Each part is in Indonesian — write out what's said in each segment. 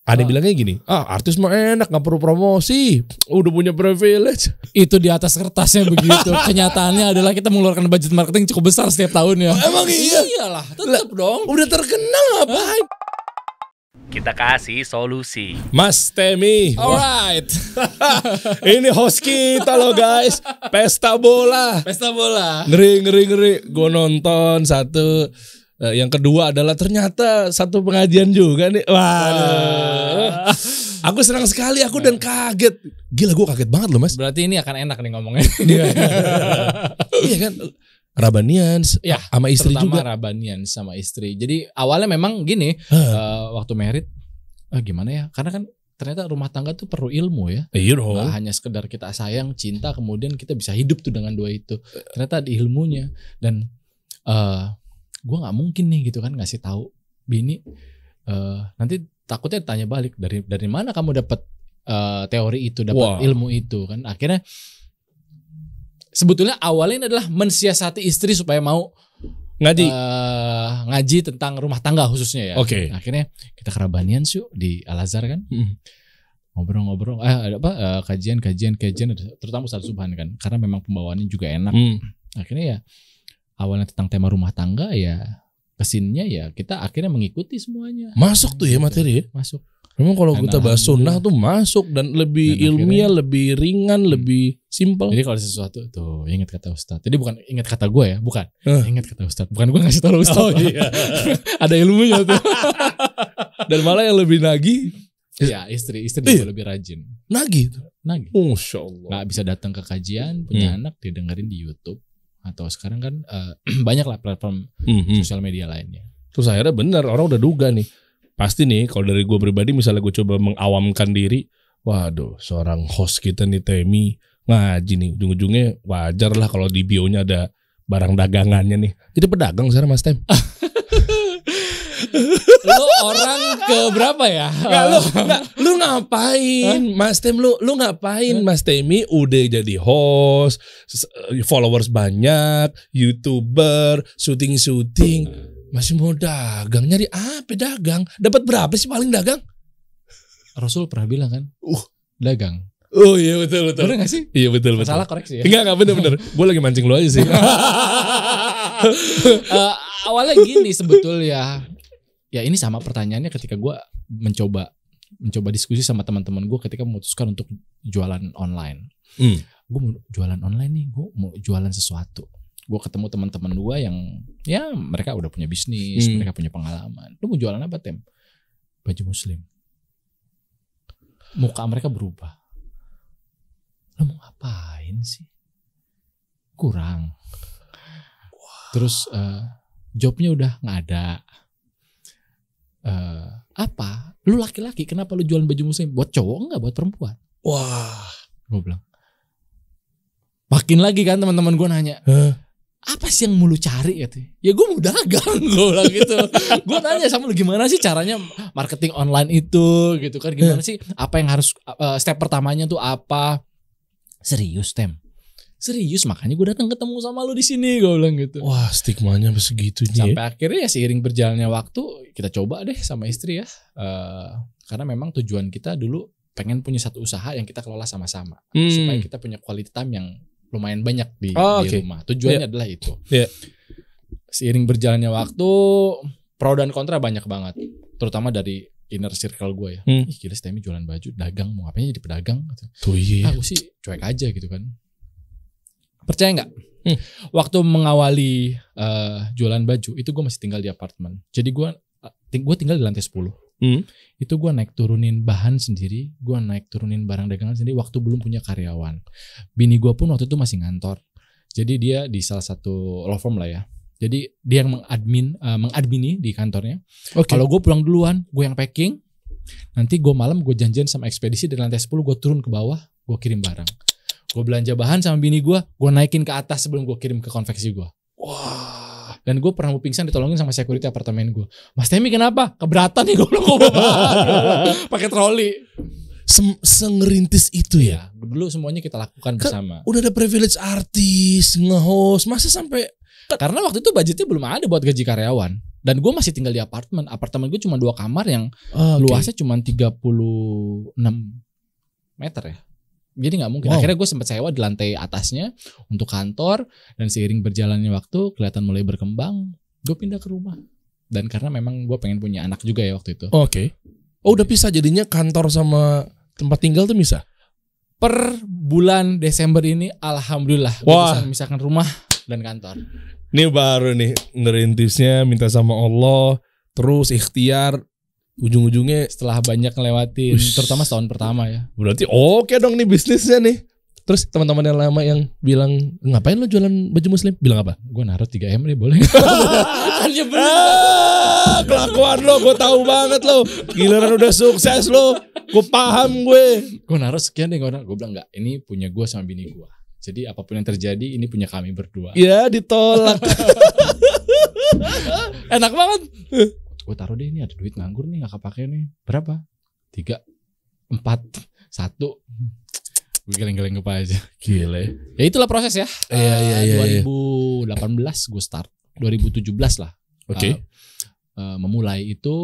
Ada yang bilangnya gini, artis mah enak gak perlu promosi, udah punya privilege. Itu di atas kertasnya begitu. Kenyataannya adalah kita mengeluarkan budget marketing cukup besar setiap tahun ya. Emang iya? Iyalah, tetap dong. Udah terkenal ngapain? Kita kasih solusi. Mas Temi. Alright. Ini host kita loh guys. Pesta bola. Pesta bola. Ngeri. Gue nonton satu. Yang kedua adalah ternyata satu pengajian juga nih. Wah. Aku senang sekali. Aku dan kaget. Gila, gue kaget banget loh mas. Berarti ini akan enak nih ngomongnya. Iya kan. Rabanians ya, sama istri juga. Rabanians sama istri. Jadi awalnya memang gini. Waktu merit. Gimana ya. Karena kan ternyata rumah tangga tuh perlu ilmu ya. Iya dong. Gak hanya sekedar kita sayang, cinta, kemudian kita bisa hidup tuh dengan dua itu. Ternyata ada ilmunya. Dan gue nggak mungkin nih gitu kan ngasih tahu bini nanti takutnya tanya balik dari mana kamu dapat teori itu, dapat ilmu itu kan. Akhirnya sebetulnya awalnya ini adalah mensiasati istri supaya mau ngaji tentang rumah tangga khususnya ya. Oke. Akhirnya kita ke Rabanians yuk di Al Azhar kan. Ngobrol-ngobrol ada kajian terutama Ustaz Subhan kan, karena memang pembawaannya juga enak. Akhirnya ya awalnya tentang tema rumah tangga ya, kesininya ya kita akhirnya mengikuti semuanya. Masuk tuh ya materi ya? Masuk. Memang kalau kita bahas sunnah tuh masuk dan lebih ilmiah, lebih ringan, lebih simpel. Jadi kalau sesuatu tuh ingat kata Ustaz. Jadi bukan ingat kata gue ya, bukan. Ingat kata Ustaz. Bukan gue ngasih tahu Ustaz. Iya. Ada ilmunya tuh. Dan malah yang lebih nagih. Ya istri juga lebih rajin. Nagih. Masya Allah. Nggak bisa datang ke kajian, punya anak didengerin di YouTube. Atau sekarang kan banyak lah platform sosial media lainnya. Terus akhirnya benar orang udah duga nih. Pasti nih kalau dari gue pribadi misalnya gue coba mengawamkan diri. Waduh seorang host kita nih Temi ngaji nih. Ujung-ujungnya wajar lah kalau di bionya ada barang dagangannya nih. Jadi pedagang sekarang Mas Tem. Lu orang ke berapa ya? Lu ngapain Mas Tem, lu ngapain Mas Temi udah jadi host, followers banyak, YouTuber, syuting, masih mau dagang, nyari apa dagang? Dapat berapa sih paling dagang? Rasul pernah bilang kan, dagang. Oh iya betul. Bener gak sih? Iya betul. Salah koreksi ya? Enggak bener. Gue lagi mancing lu aja sih. Awalnya gini sebetulnya. Ya ini sama pertanyaannya ketika gue mencoba diskusi sama teman-teman gue ketika memutuskan untuk jualan online. Gue mau jualan online nih, gue mau jualan sesuatu. Gue ketemu teman-teman gue yang ya mereka udah punya bisnis, mereka punya pengalaman. Lu mau jualan apa Tem? Baju muslim. Muka mereka berubah. Lu mau ngapain sih? Kurang. Terus jobnya udah nggak ada. Apa? Lu laki-laki kenapa lu jualan baju muslim? Buat cowok enggak buat perempuan? Wah, gue bilang. Makin lagi kan teman-teman gue nanya, apa sih yang mau lu cari gitu? Ya gue mau dagang, gue bilang gitu. Gue nanya sama lu gimana sih caranya marketing online itu gitu kan? Gimana sih? Apa yang harus step pertamanya tuh apa? Serius Tem? Serius, makanya gue datang ketemu sama lu di sini, gue bilang gitu. Wah, stigmanya segitunya. Sampai akhirnya ya seiring berjalannya waktu kita coba deh sama istri ya. Karena memang tujuan kita dulu pengen punya satu usaha yang kita kelola sama-sama supaya kita punya quality time yang lumayan banyak di rumah. Tujuannya adalah itu. Seiring berjalannya waktu, pro dan kontra banyak banget, terutama dari inner circle gue ya. Ih gila Temi jualan baju, dagang, mau ngapain jadi pedagang? Tuh iya. Aku sih cuek aja gitu kan. Percaya nggak? Waktu mengawali jualan baju itu gue masih tinggal di apartemen. Jadi gue tinggal di lantai 10. Itu gue naik turunin bahan sendiri, gue naik turunin barang dagangan sendiri. Waktu belum punya karyawan. Bini gue pun waktu itu masih ngantor. Jadi dia di salah satu law firm lah ya. Jadi dia yang mengadmini di kantornya. Kalau gue pulang duluan, gue yang packing. Nanti gue malam gue janjian sama ekspedisi dari lantai 10, gue turun ke bawah, gue kirim barang. Gue belanja bahan sama bini gue naikin ke atas sebelum gue kirim ke konveksi gue. Wah. Dan gue pernah mau pingsan ditolongin sama security apartemen gue. Mas Temi kenapa? Keberatan nih gue pakai troli. Sengerintis itu ya. Dulu semuanya kita lakukan bersama. Udah ada privilege artis, nge-host, masa sampai karena waktu itu budgetnya belum ada buat gaji karyawan. Dan gue masih tinggal di apartemen. Apartemen gue cuma 2 kamar yang luasnya cuma 36 meter ya. Jadi nggak mungkin. Akhirnya gue sempat sewa di lantai atasnya untuk kantor. Dan seiring berjalannya waktu kelihatan mulai berkembang, gue pindah ke rumah. Dan karena memang gue pengen punya anak juga ya waktu itu. Oke. Oh udah pisah jadinya kantor sama tempat tinggal tuh bisa? Per bulan Desember ini alhamdulillah gue bisa memisahkan rumah dan kantor. Ini baru nih ngerintisnya minta sama Allah, terus ikhtiar, ujung-ujungnya setelah banyak ngelewatin, terutama setahun pertama ya. Berarti oke dong nih bisnisnya nih. Terus teman-teman yang lama yang bilang ngapain lo jualan baju muslim? Bilang apa? Gue naruh 3M nih boleh. Kelakuan lo gue tahu banget lo. Giliran udah sukses lo, gue paham gue. Gue naruh sekian deh, gue bilang enggak, ini punya gue sama bini gue. Jadi apapun yang terjadi ini punya kami berdua. Ya ditolak. Enak banget. Gue taruh deh, ini ada duit nganggur nih gak kepake nih. Berapa? 3, 4, 1. Gue geleng-geleng kepala aja. Gile. Ya itulah proses ya. Iya. 2018 gue start. 2017 lah. Oke. Memulai itu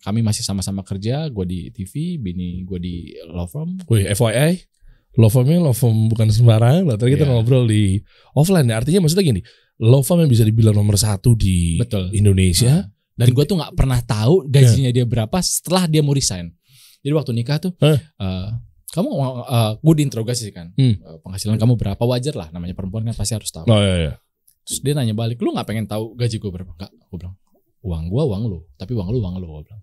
kami masih sama-sama kerja. Gue di TV, bini gue di law firm. Wih, FYI, law firm bukan sembarangan lah. Tadi kita ngobrol di offline ya. Artinya maksudnya gini, law firm yang bisa dibilang nomor 1 di Indonesia. Dan gue tuh gak pernah tahu gajinya dia berapa setelah dia mau resign. Jadi waktu nikah tuh, kamu gue diinterogasi kan, penghasilan kamu berapa, wajar lah, namanya perempuan kan pasti harus tahu. Oh iya. Terus dia nanya balik, lu gak pengen tahu gaji gue berapa? Enggak, gue bilang, uang gue uang lu, tapi uang lu gue bilang.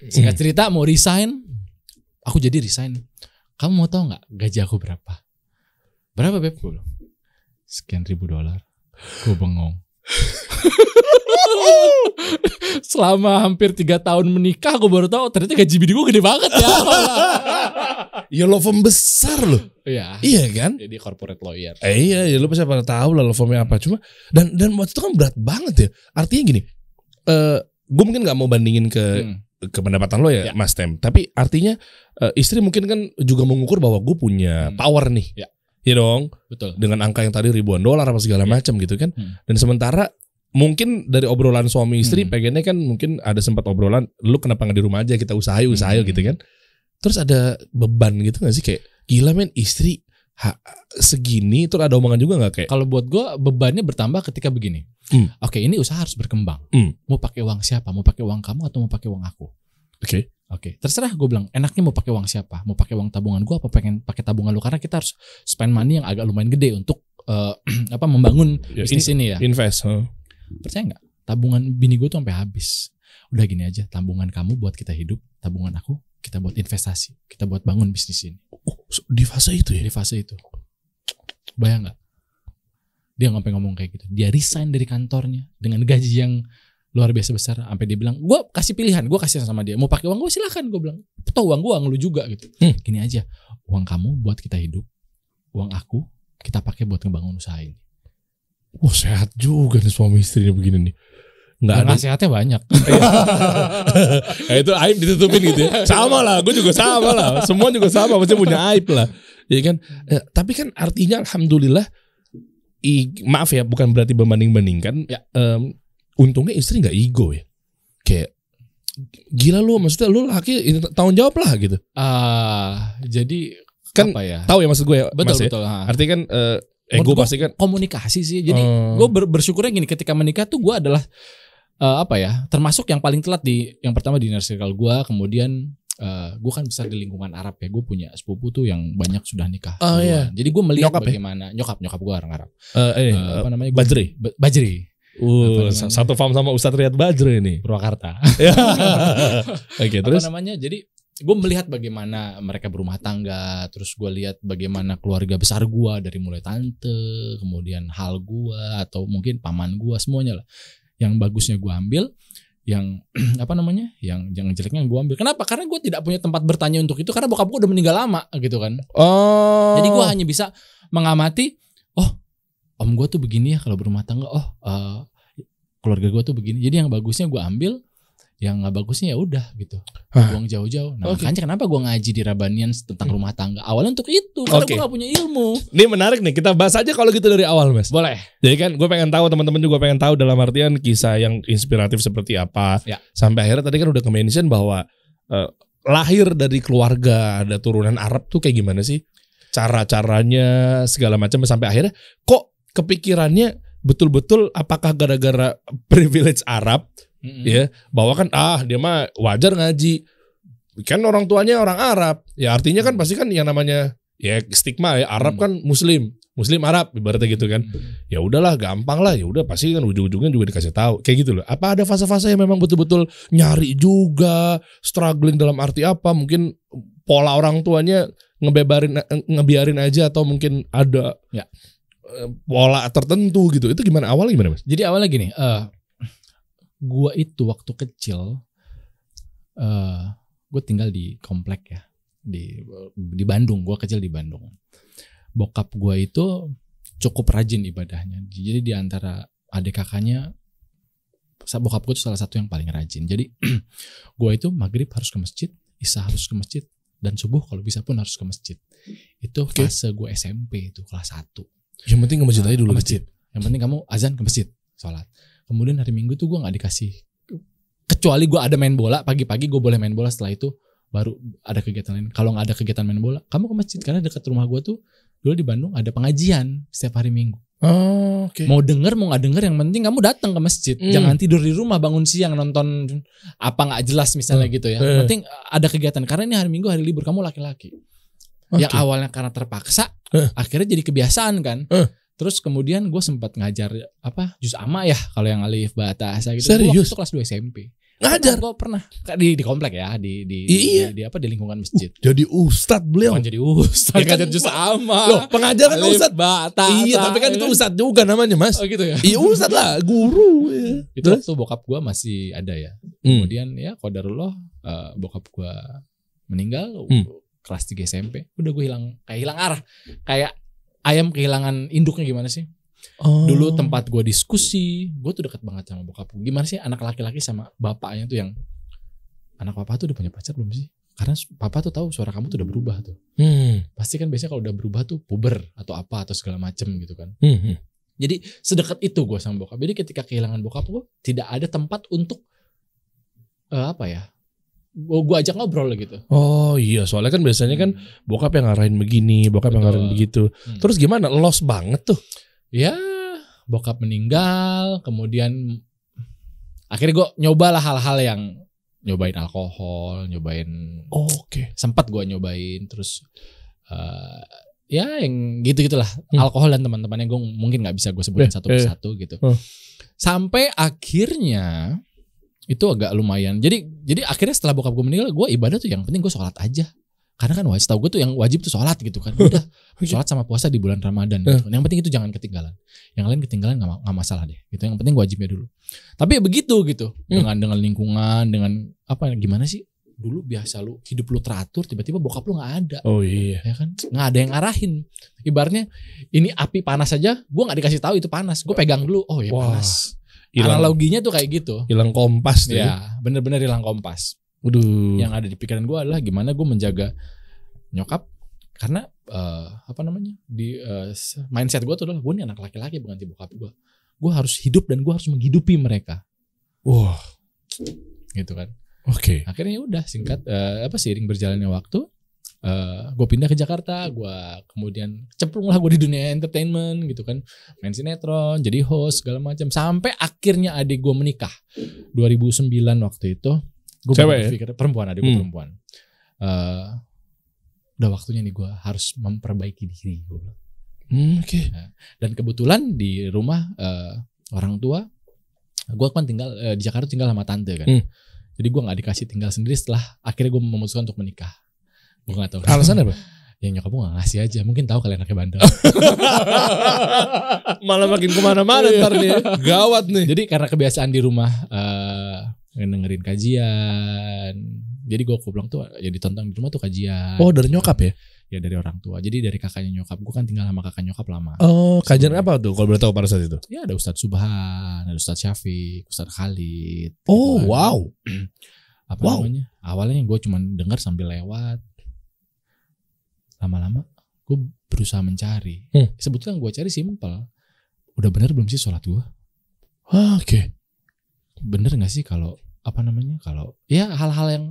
Singkat cerita mau resign, aku jadi resign. Kamu mau tahu nggak gaji aku berapa? Berapa beb? Gue bilang, sekian $1,000. Gue bengong. Selama hampir 3 tahun menikah, gue baru tahu ternyata gaji bini gue gede banget ya. Ya law firm besar loh. Iya kan? Jadi corporate lawyer. Iya, ya lu pasti pada tahu lah law firmnya apa. Cuma dan waktu itu kan berat banget ya. Artinya gini, gue mungkin nggak mau bandingin ke pendapatan lo ya, Mas Tem. Tapi artinya istri mungkin kan juga mengukur bahwa gue punya power nih. Ya dong. Betul. Dengan angka yang tadi $1,000 apa segala macam gitu kan. Dan sementara mungkin dari obrolan suami istri pengennya kan mungkin ada sempat obrolan, lu kenapa nggak di rumah aja kita usaha gitu kan. Terus ada beban gitu gak sih kayak gila men istri segini, terus ada omongan juga gak kayak? Kalau buat gue bebannya bertambah ketika begini. Oke, ini usaha harus berkembang. Mau pakai uang siapa? Mau pakai uang kamu atau mau pakai uang aku? Oke, terserah. Gue bilang enaknya mau pakai uang siapa? Mau pakai uang tabungan gue apa pengen pakai tabungan lu? Karena kita harus spend money yang agak lumayan gede untuk membangun bisnis ini ya. Invest. Percaya nggak? Tabungan bini gue tuh sampai habis. Udah gini aja, tabungan kamu buat kita hidup, tabungan aku kita buat investasi, kita buat bangun bisnis ini. Di fase itu ya? Di fase itu. Bayang nggak? Dia sampai ngomong kayak gitu. Dia resign dari kantornya dengan gaji yang luar biasa besar. Sampai dia bilang, gue kasih pilihan, gue kasih sama dia. Mau pakai uang gue silahkan, gue bilang. Toh uang gue, uang lu juga gitu. Gini aja, uang kamu buat kita hidup, uang aku kita pakai buat ngebangun usaha ini. Wah sehat juga nih suami istrinya begini nih. Nggak ada nasihatnya banyak. Ya itu aib ditutupin gitu ya. Sama lah, gue juga sama lah. Semua juga sama, pasti punya aib lah. Ya kan. Tapi kan artinya alhamdulillah, maaf ya, bukan berarti membanding-bandingkan. Ya. Untungnya istri nggak ego ya. Kayak gila lu, maksudnya lu laki tanggung jawab lah gitu. Jadi kan apa ya? Tahu ya maksud gue ya, betul, Mas betul. Ya. Artinya kan ego pasti kan komunikasi sih. Jadi gue bersyukurnya gini, ketika menikah tuh gue adalah termasuk yang paling telat yang pertama di inner circle gue. Kemudian gue kan besar di lingkungan Arab ya, gue punya sepupu tuh yang banyak sudah nikah. Iya. Jadi gue melihat nyokap bagaimana nyokap gue orang Arab. Apa namanya? Bajri. Satu farm sama Ustadz Riyad Bajri ini. Purwakarta. Oke, terus apa namanya? Jadi gue melihat bagaimana mereka berumah tangga, terus gue lihat bagaimana keluarga besar gue dari mulai tante, kemudian hal gue atau mungkin paman gue, semuanya lah. Yang bagusnya gue ambil, yang apa namanya, yang jeleknya gue ambil. Kenapa? Karena gue tidak punya tempat bertanya untuk itu, karena bokap gue udah meninggal lama gitu kan. Jadi gue hanya bisa mengamati, om gue tuh begini ya kalau berumah tangga, keluarga gue tuh begini. Jadi yang bagusnya gue ambil, Yang nggak bagusnya ya udah gitu. Hah. Buang jauh-jauh. Nah, Oke. makanya kenapa gue ngaji di Rabanian tentang rumah tangga. Awalnya untuk itu, karena Oke. gue gak punya ilmu. Ini menarik nih, kita bahas aja kalau gitu dari awal, Mas. Boleh. Jadi kan gue pengen tahu, teman-teman juga pengen tahu dalam artian kisah yang inspiratif seperti apa. Ya. Sampai akhirnya tadi kan udah ke-mention bahwa lahir dari keluarga ada turunan Arab tuh kayak gimana sih? Cara-caranya segala macam sampai akhirnya kok kepikirannya betul-betul apakah gara-gara privilege Arab ya, bahwa kan dia mah wajar ngaji. Kan orang tuanya orang Arab. Ya artinya kan pasti kan yang namanya ya stigma ya Arab kan Muslim Arab ibaratnya gitu kan. Ya udahlah gampang lah, ya udah pasti kan ujung-ujungnya juga dikasih tahu kayak gitu loh. Apa ada fase-fase yang memang betul-betul nyari juga, struggling dalam arti apa? Mungkin pola orang tuanya ngebiarin aja atau mungkin ada pola tertentu gitu. Itu gimana awalnya gimana, Mas? Jadi awalnya gini, gua itu waktu kecil gue tinggal di komplek ya di Bandung. Gue kecil di Bandung. Bokap gue itu cukup rajin ibadahnya. Jadi di antara adik kakaknya, bokap gue itu salah satu yang paling rajin. Jadi gue itu maghrib harus ke masjid, isya harus ke masjid, dan subuh kalau bisa pun harus ke masjid. Itu fase gue SMP itu kelas 1. Yang penting ke masjid aja dulu. Ke masjid. Yang penting kamu azan ke masjid, sholat. Kemudian hari Minggu tuh gue gak dikasih, kecuali gue ada main bola, pagi-pagi gue boleh main bola, setelah itu baru ada kegiatan lain. Kalau gak ada kegiatan main bola, kamu ke masjid. Karena dekat rumah gue tuh dulu di Bandung ada pengajian setiap hari Minggu. Mau denger mau gak denger, yang penting kamu datang ke masjid. Jangan tidur di rumah, bangun siang nonton apa gak jelas misalnya gitu ya. Yang penting ada kegiatan, karena ini hari Minggu hari libur, kamu laki-laki. Yang awalnya karena terpaksa, akhirnya jadi kebiasaan kan. Terus kemudian gue sempat ngajar juz amma ya, kalau yang alif ba ta sa gitu. Serius? Gua waktu kelas 2 SMP. Ngajar? Gue pernah di komplek ya, di lingkungan masjid. Jadi ustadz beliau. Bukan jadi ustadz, Ya kan, ngajar juz amma. Loh, pengajar kan alif ustadz. ba ta. Iya, tapi kan itu ustadz juga namanya, Mas. Oh gitu ya. Iya ustadz lah, guru. Ya. Itu waktu bokap gue masih ada ya. Kemudian ya qadarullah, bokap gue meninggal kelas 3 SMP. Udah gue hilang arah. Kayak ayam kehilangan induknya gimana sih? Dulu tempat gue diskusi, gue tuh dekat banget sama bokap gue. Gimana sih anak laki-laki sama bapaknya tuh, yang anak papa tuh udah punya pacar belum sih? Karena papa tuh tahu suara kamu tuh udah berubah tuh. Pasti kan biasanya kalau udah berubah tuh puber atau apa atau segala macem gitu kan. Jadi sedekat itu gue sama bokap. Jadi ketika kehilangan bokap gue, tidak ada tempat untuk gue ajak ngobrol gitu. Oh iya, soalnya kan biasanya kan bokap yang ngarahin begini, bokap yang ngarahin begitu. Terus gimana? Lost banget tuh. Ya, bokap meninggal, kemudian akhirnya gue nyobalah hal-hal yang nyobain alkohol, sempat gue nyobain, terus ya yang gitu-gitulah, alkohol dan teman-temannya gue mungkin nggak bisa gue sebutin satu persatu gitu. Sampai akhirnya itu agak lumayan. Jadi akhirnya setelah bokap gue meninggal, gue ibadah tuh yang penting gue sholat aja. Karena kan wajib, tahu gue tuh yang wajib tuh sholat gitu kan. Udah sholat sama puasa di bulan Ramadan gitu. Yang penting itu jangan ketinggalan. Yang lain ketinggalan gak masalah deh gitu. Yang penting wajibnya dulu. Tapi ya begitu gitu. Dengan lingkungan, dengan gimana sih? Dulu biasa lu hidup lu teratur, tiba-tiba bokap lu gak ada. Oh iya. Ya kan? Gak ada yang ngarahin. Ibaratnya ini api panas aja, gue gak dikasih tahu itu panas. Gue pegang dulu, oh ya panas. Analoginya tuh kayak gitu. Hilang kompas tuh ya. Bener-bener hilang kompas. Yang ada di pikiran gue adalah gimana gue menjaga nyokap, karena di mindset gue tuh adalah gue ini anak laki-laki bukan bokap gue. Gue harus hidup dan gue harus menghidupi mereka. Wah, gitu kan. Oke. Akhirnya udah singkat seiring berjalannya waktu, gue pindah ke Jakarta. Gue kemudian cemplung lah gue di dunia entertainment gitu kan, main sinetron, jadi host segala macam. Sampai akhirnya adik gue menikah 2009 waktu itu. Gue berpikir perempuan, adik gue perempuan. Udah waktunya nih gue harus memperbaiki diri. Oke. Dan kebetulan di rumah orang tua, gue kan tinggal di Jakarta, tinggal sama tante kan. Jadi gue nggak dikasih tinggal sendiri setelah akhirnya gue memutuskan untuk menikah. Gue nggak tahu. Alasan apa? Yang nyokap gue nggak ngasih aja. Mungkin tahu kalian anaknya bandel. Malah makin kemana-mana ntar nih. Gawat nih. Jadi karena kebiasaan di rumah dengerin kajian, Jadi gue pulang tuh ya ditonton di rumah tuh kajian. Oh, dari nyokap ya? Ya dari orang tua. Jadi dari kakaknya nyokap. Gue kan tinggal sama kakak nyokap lama. Oh, kajian apa tuh kalau boleh tahu pada saat itu? Ya ada Ustadz Subhan, ada Ustadz Syafiq, Ustadz Khalid. Oh, gitu kan. wow. Apa namanya? Awalnya gue cuma dengar sambil lewat. Lama-lama gue berusaha mencari. Sebetulnya gue cari simpel. Udah bener belum sih sholat gue? Oke. Bener gak sih kalau apa namanya? Kalau ya hal-hal yang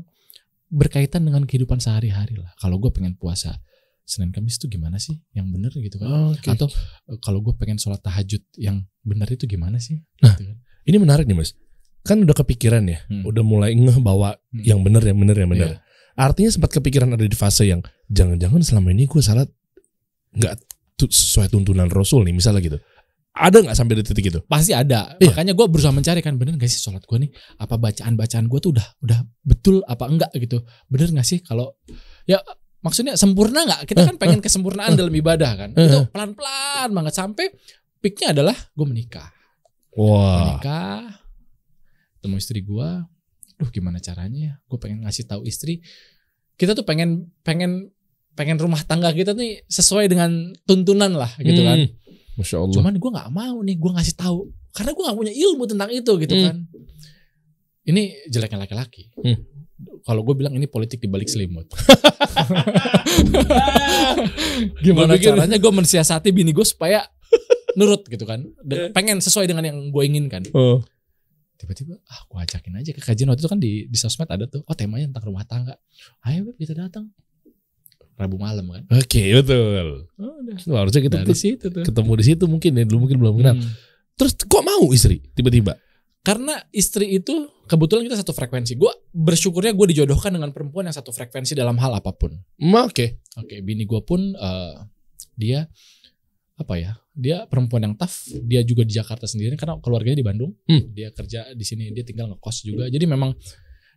berkaitan dengan kehidupan sehari-hari lah. Kalau gue pengen puasa Senin Kamis itu gimana sih yang bener gitu kan? Okay. Atau kalau gue pengen sholat tahajud yang bener itu gimana sih? Nah, gitu kan? Ini menarik nih Mas. Kan udah kepikiran ya, udah mulai ngeh bahwa yang bener. Yeah. Artinya sempat kepikiran ada di fase yang jangan-jangan selama ini gue salat nggak sesuai tuntunan Rasul nih misalnya gitu. Ada nggak sampai di titik itu? Pasti ada. Iya. Makanya gue berusaha mencari kan bener gak sih sholat gue nih? Apa bacaan gue tuh udah betul apa enggak gitu? Bener gak sih kalau ya maksudnya sempurna nggak? Kita kan pengen kesempurnaan dalam ibadah kan? Itu pelan-pelan banget sampai peaknya adalah gue menikah. Wah. Menikah, ketemu istri gue. Duh gimana caranya ya? Gue pengen ngasih tahu istri. Kita tuh pengen rumah tangga kita nih sesuai dengan tuntunan lah gitu kan. Masya Allah. Cuman gue gak mau nih gue ngasih tahu karena gue gak punya ilmu tentang itu gitu kan. Ini jeleknya laki-laki. Kalau gue bilang ini politik dibalik selimut. Gimana caranya gue mensiasati bini gue supaya nurut gitu kan. Dan pengen sesuai dengan yang gue inginkan. Tiba-tiba gue ajakin aja ke kajian waktu itu kan di sosmed ada tuh. Oh temanya tentang rumah tangga. Ayo Beb kita datang. Rabu malam kan. Oke, betul. Harusnya kita ketemu di situ mungkin ya, dulu mungkin belum kenal. Terus kok mau istri tiba-tiba? Karena istri itu kebetulan kita satu frekuensi. Gue bersyukurnya gue dijodohkan dengan perempuan yang satu frekuensi dalam hal apapun. Oke, bini gue pun dia apa ya? Dia perempuan yang tough. Dia juga di Jakarta sendiri karena keluarganya di Bandung. Dia kerja di sini, dia tinggal ngekos juga. Jadi memang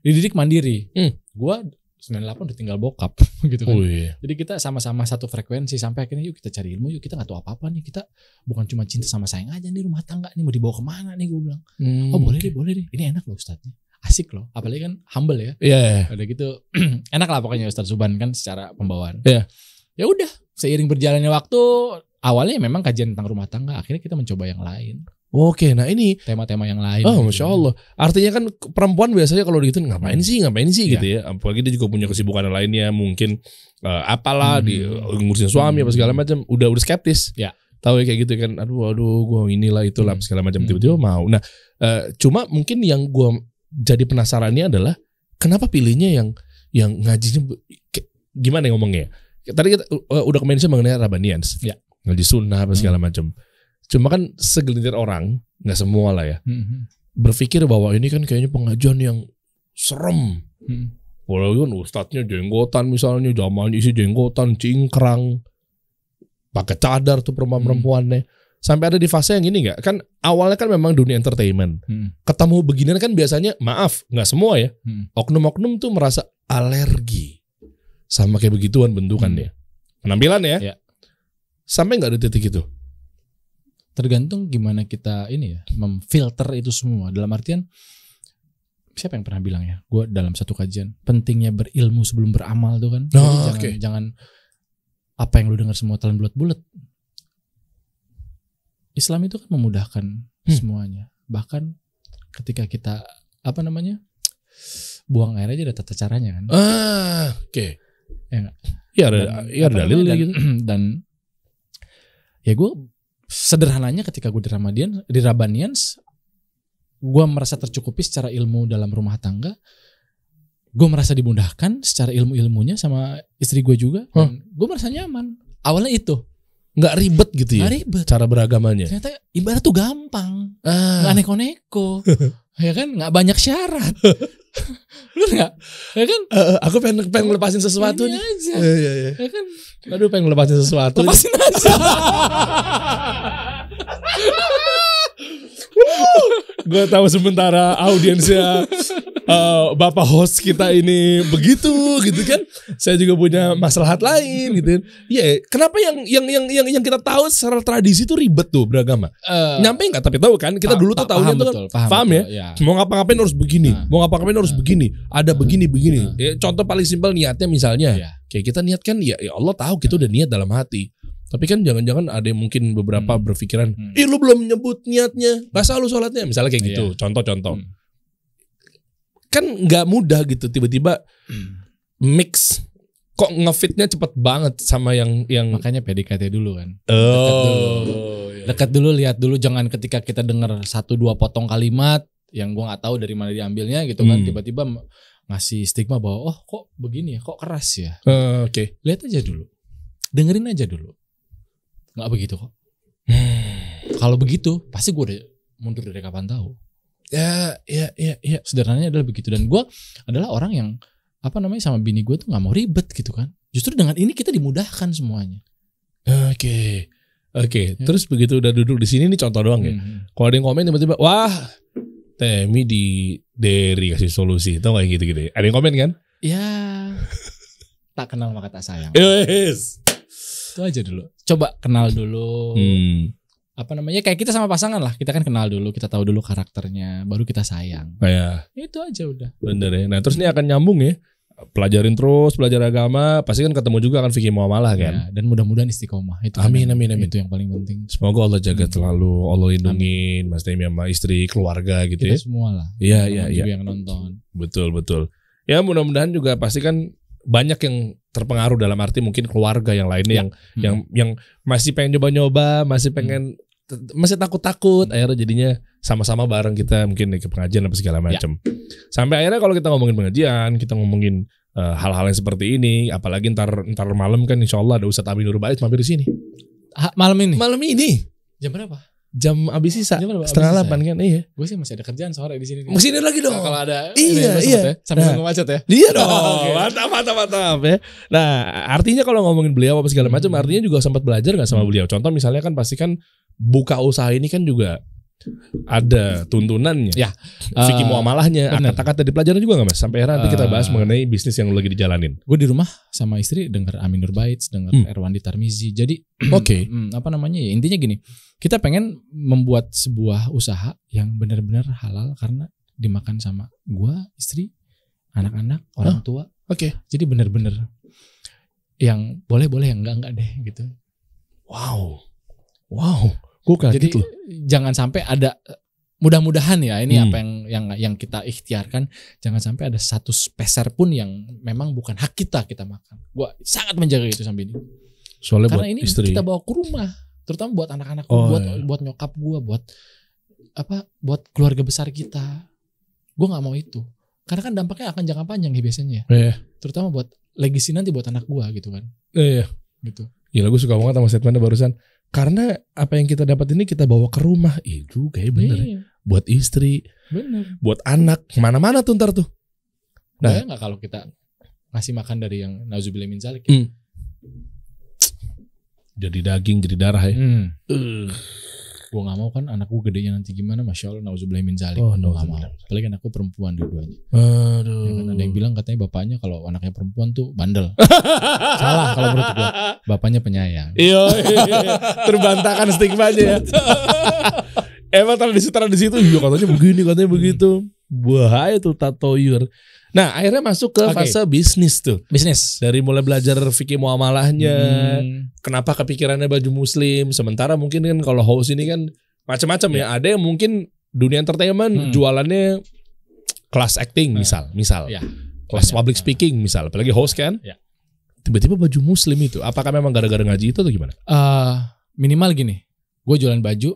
dididik mandiri. Gue 98 udah tinggal bokap gitu kan. Jadi kita sama-sama satu frekuensi sampai akhirnya yuk kita cari ilmu, yuk kita gak tahu apa-apa nih, kita bukan cuma cinta sama sayang aja nih rumah tangga nih mau dibawa kemana nih gue bilang. Oh boleh deh, ini enak loh Ustadznya, asik loh, apalagi kan humble ya. Ada gitu enak lah pokoknya Ustadz Subhan kan secara pembawaan. Ya udah seiring berjalannya waktu awalnya memang kajian tentang rumah tangga, akhirnya kita mencoba yang lain. Oke, nah ini tema-tema yang lain. Oh, Masya Allah. Artinya kan perempuan biasanya kalau gitu ngapain sih gitu ya. Apalagi dia juga punya kesibukan lainnya, mungkin apalah di ngurusin suami apa segala macam. Udah skeptis. Ya. Tahu ya kayak gitu kan. Aduh, gue inilah itulah segala macam tiba-tiba mau. Nah, cuma mungkin yang gue jadi penasarannya adalah kenapa pilihnya yang ngajinya gimana ngomongnya? Tadi kita udah komensi mengenai Rabbanians. Ya. Ngaji sunnah apa segala macam. Cuma kan segelintir orang, nggak semua lah ya, berpikir bahwa ini kan kayaknya pengajian yang serem. Walaupun ustadznya jenggotan misalnya, jamalnya isi jenggotan, cingkrang, pakai cadar tuh perempuan-perempuannya. Sampai ada di fase yang ini nggak? Kan awalnya kan memang dunia entertainment. Ketemu beginian kan biasanya, maaf, nggak semua ya. Oknum-oknum tuh merasa alergi sama kayak begituan bentukannya. Penampilan ya. Sampai nggak ada titik itu. Tergantung gimana kita ini ya memfilter itu semua. Dalam artian siapa yang pernah bilang ya? Gue dalam satu kajian pentingnya berilmu sebelum beramal tuh kan. Jangan apa yang lu dengar semua telan bulat-bulat. Islam itu kan memudahkan semuanya. Bahkan ketika kita buang air aja ada tata caranya kan. Oke. Ya ada dalil gitu. Dan ya gue sederhananya ketika gue di Rabbanians, gue merasa tercukupi secara ilmu dalam rumah tangga. Gue merasa dimudahkan secara ilmunya sama istri gue juga. Dan gue merasa nyaman. Awalnya itu nggak ribet gitu ya. Nggak ribet. Cara beragamanya. Ternyata ibadah tuh gampang. Nggak neko-neko. Ya kan, nggak banyak syarat. Bener nggak? Ya kan? Aku pengen ngelepasin sesuatu nih. Aja. Ya kan? Aduh, pengen ngelepasin sesuatu. Lepasin aja. Gue tahu sementara audiensnya bapak host kita ini begitu gitu kan. Saya juga punya maslahat lain gitu. Iya, kenapa yang kita tahu secara tradisi itu ribet tuh beragama. Nyampe enggak tapi tahu kan kita dulu tuh tahunya tuh kan paham ya. Mau ngapa-ngapain harus begini, mau ngapa-ngapain harus begini. Ada begini. Ya, contoh paling simpel niatnya misalnya kayak kita niat kan ya Allah tahu kita udah niat dalam hati. Tapi kan jangan-jangan ada yang mungkin beberapa berpikiran, lu belum nyebut niatnya, gak sah lu sholatnya. Misalnya kayak gitu, contoh-contoh. Kan gak mudah gitu, tiba-tiba mix. Kok ngefitnya cepet banget sama yang makanya PDKT dulu kan. Dekat dulu, lihat dulu. Jangan ketika kita dengar 1-2 potong kalimat yang gua gak tahu dari mana diambilnya gitu kan. Tiba-tiba ngasih stigma bahwa, oh kok begini ya, kok keras ya. Oke. Lihat aja dulu, dengerin aja dulu. Nggak begitu kok. Kalau begitu pasti gue udah mundur dari kapan tahu. Ya. Sederhananya adalah begitu. Dan gue adalah orang yang sama bini gue tuh nggak mau ribet gitu kan. Justru dengan ini kita dimudahkan semuanya. Oke. Terus begitu udah duduk di sini nih contoh doang ya. Kalau ada yang komen tiba-tiba, wah Temi di Derry kasih solusi, tau gak gitu-gitu. Ada yang komen kan? Ya. Tak kenal maka tak sayang. Yes. Itu aja dulu. Coba kenal dulu. Kayak kita sama pasangan lah. Kita kan kenal dulu, kita tahu dulu karakternya, baru kita sayang. Itu aja udah. Bener ya. Nah terus ini akan nyambung ya. Pelajarin terus, belajar agama, pasti kan ketemu juga kan fikih muamalah kan. Ya, dan mudah-mudahan istiqomah. Itu amin. Itu yang paling penting. Semoga Allah jaga selalu, Allah lindungin Mas Temi sama istri, keluarga gitu kita ya. Semua lah. Iya. Juga yang nonton. Betul. Ya mudah-mudahan juga pasti kan banyak yang terpengaruh dalam arti mungkin keluarga yang lainnya yang masih pengen nyoba-nyoba, masih pengen masih takut-takut, akhirnya jadinya sama-sama bareng kita mungkin ke pengajian apa segala macam. Sampai akhirnya kalau kita ngomongin pengajian, kita ngomongin hal-hal yang seperti ini, apalagi ntar malam kan insya Allah ada Ustadz Amin Nur Bait mampir di sini. Malam ini. Jam berapa? Jam abis sisa 7:30 kan. Iya. Gue sih masih ada kerjaan sore di sini. Kesini lagi dong. Kalau ada iya. Ya, sampai nunggu macet ya. Iya dong. Okay. Mantap ya. Nah, artinya kalau ngomongin beliau apa segala macam, artinya juga sempat belajar nggak sama beliau. Contoh misalnya kan pasti kan buka usaha ini kan juga ada tuntunannya. Ya. Fikih muamalahnya, kata-kata di pelajaran juga nggak Mas? Sampai akhirnya nanti kita bahas mengenai bisnis yang lagi dijalanin. Gue di rumah sama istri dengar Amin Nur Bait, dengar Erwandi Tarmizi. Jadi intinya gini, kita pengen membuat sebuah usaha yang benar-benar halal karena dimakan sama gue, istri, anak-anak, orang tua. Oke. Jadi benar-benar yang boleh yang enggak deh gitu. Wow. Gue kaget loh. Jangan sampai ada, mudah-mudahan ya ini apa yang kita ikhtiarkan, jangan sampai ada satu peser pun yang memang bukan hak kita makan. Gue sangat menjaga itu sampai ini. Soalnya karena buat ini istri. Kita bawa ke rumah, terutama buat anak-anak, buat nyokap gue, buat keluarga besar kita. Gue nggak mau itu, karena kan dampaknya akan jangka panjang ya biasanya. Terutama buat legacy nanti buat anak gue gitu kan. Gitu. Gila, gue suka banget sama statementnya barusan. Karena apa yang kita dapat ini kita bawa ke rumah. Itu kayak bener ya. Buat istri, buat anak, mana-mana tuh ntar tuh. Nah, nggak kalau kita ngasih makan dari yang nauzubillah min zalik. Jadi daging, jadi darah ya. Gue nggak mau kan anak gue gedenya nanti gimana, masya Allah nauzubillah min zalik. Nggak mau. Apalagi anakku perempuan dua-duanya. Aduh. Ya kan ada yang bilang katanya bapaknya kalau anaknya perempuan tuh bandel. Salah kalau menurut gue. Bapaknya penyayang. Iya. Terbantahkan stigmanya ya. Emang tradisi itu iya katanya begini, katanya begitu. Bahaya tuh tatoyur. Nah, akhirnya masuk ke fase bisnis tuh. Bisnis. Dari mulai belajar fikih muamalahnya. Kenapa kepikirannya baju muslim. Sementara mungkin kan kalau host ini kan macam-macam ya. Ada yang mungkin dunia entertainment jualannya kelas acting misal. Kelas public speaking misal. Apalagi host kan. Tiba-tiba baju muslim itu. Apakah memang gara-gara ngaji itu atau gimana? Minimal gini. Gue jualan baju,